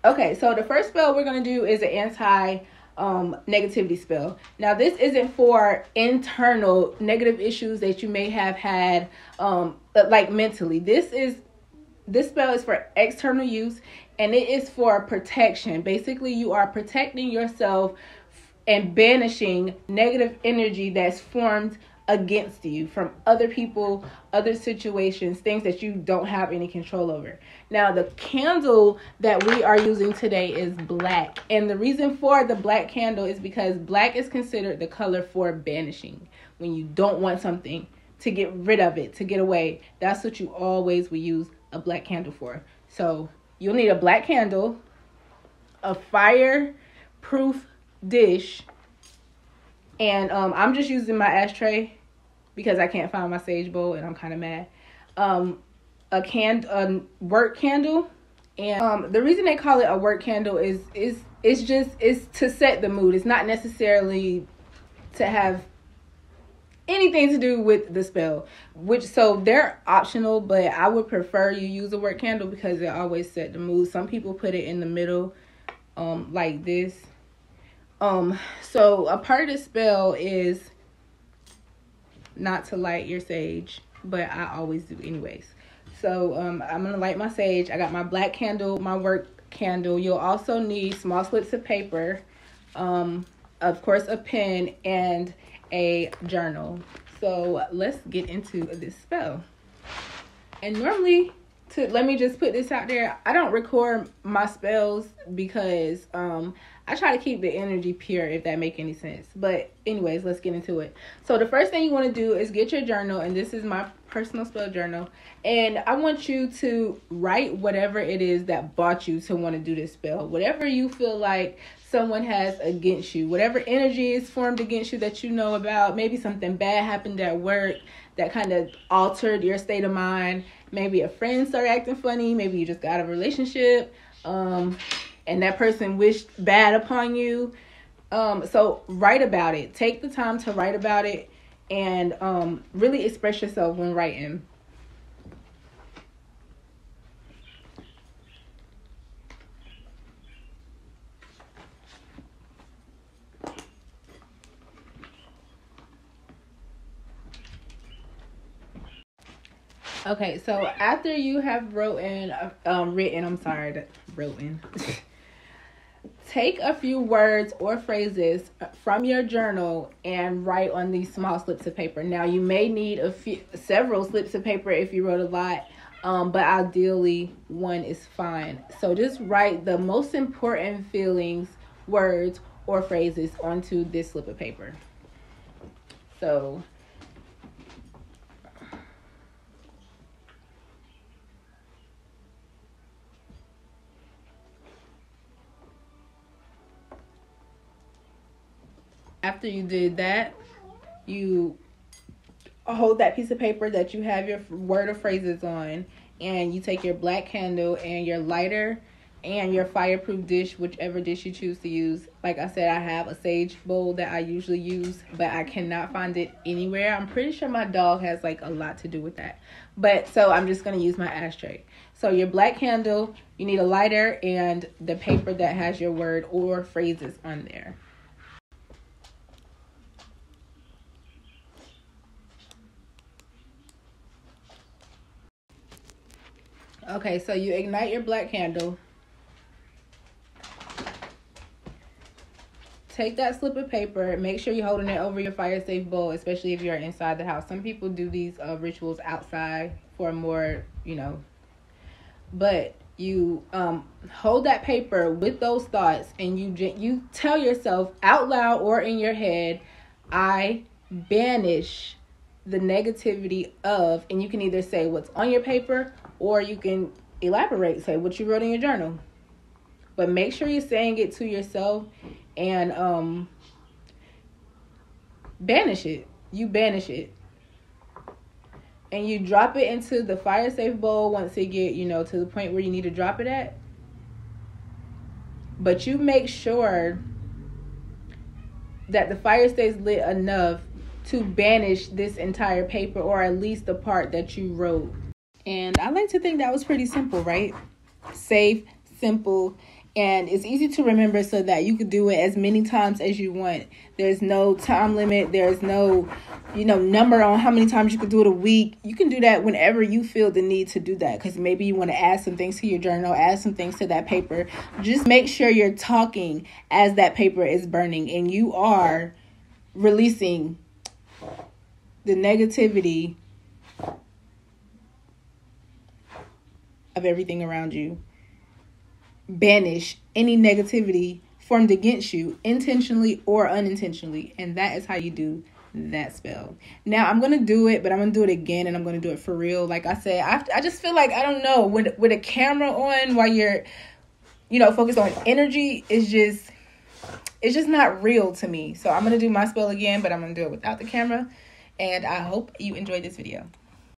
Okay, so the first spell we're going to do is an negativity spell. Now, this isn't for internal negative issues that you may have had, like mentally. This spell is for external use, and it is for protection. Basically, you are protecting yourself and banishing negative energy that's formed against you from other people, other situations, things that you don't have any control over. Now, the candle that we are using today is black. And the reason for the black candle is because black is considered the color for banishing. When you don't want something, to get rid of it, to get away, that's what you always will use a black candle for. So you'll need a black candle, a fireproof dish, and I'm just using my ashtray because I can't find my sage bowl and I'm kind of mad. A work candle, and the reason they call it a work candle is to set the mood. It's not necessarily to have anything to do with the spell, so they're optional, but I would prefer you use a work candle because it always set the mood. Some people put it in the middle, like this. So a part of the spell is not to light your sage, but I always do anyways. So I'm gonna light my sage. I got my black candle, my work candle. You'll also need small slips of paper, of course a pen, and a journal. So let's get into this spell. And normally, let me just put this out there, I don't record my spells because I try to keep the energy pure, if that make any sense. But anyways, let's get into it. So the first thing you want to do is get your journal, and this is my personal spell journal, and I want you to write whatever it is that brought you to want to do this spell. Whatever you feel like someone has against you, whatever energy is formed against you that you know about. Maybe something bad happened at work that kind of altered your state of mind. Maybe a friend started acting funny. Maybe you just got a relationship, and that person wished bad upon you. So write about it. Take the time to write about it, and really express yourself when writing. Okay, so after you have written, take a few words or phrases from your journal and write on these small slips of paper. Now, you may need several slips of paper if you wrote a lot, but ideally one is fine. So just write the most important feelings, words, or phrases onto this slip of paper. So after you did that, you hold that piece of paper that you have your word or phrases on, and you take your black candle and your lighter and your fireproof dish, whichever dish you choose to use. Like I said, I have a sage bowl that I usually use, but I cannot find it anywhere. I'm pretty sure my dog has like a lot to do with that. But so I'm just going to use my ashtray. So your black candle, you need a lighter, and the paper that has your word or phrases on there. Okay, so you ignite your black candle. Take that slip of paper. Make sure you're holding it over your fire safe bowl, especially if you're inside the house. Some people do these rituals outside for more, But you hold that paper with those thoughts, and you tell yourself out loud or in your head, I banish the negativity of, and you can either say what's on your paper, or you can elaborate, say what you wrote in your journal. But make sure you're saying it to yourself, and banish it. You banish it. And you drop it into the fire safe bowl once it get, to the point where you need to drop it at. But you make sure that the fire stays lit enough to banish this entire paper, or at least the part that you wrote. And I like to think that was pretty simple, right? Safe, simple, And it's easy to remember so that you can do it as many times as you want. There's no time limit. There's no, number on how many times you can do it a week. You can do that whenever you feel the need to do that, because maybe you want to add some things to your journal, add some things to that paper. Just make sure you're talking as that paper is burning and you are releasing the negativity of everything around you. Banish any negativity formed against you, intentionally or unintentionally. And that is how you do that spell. Now I'm going to do it, but I'm going to do it again, and I'm going to do it for real. Like I said, I just feel like, I don't know, with a camera on while you're, focused on energy, it's just not real to me. So I'm going to do my spell again, but I'm going to do it without the camera. And I hope you enjoyed this video.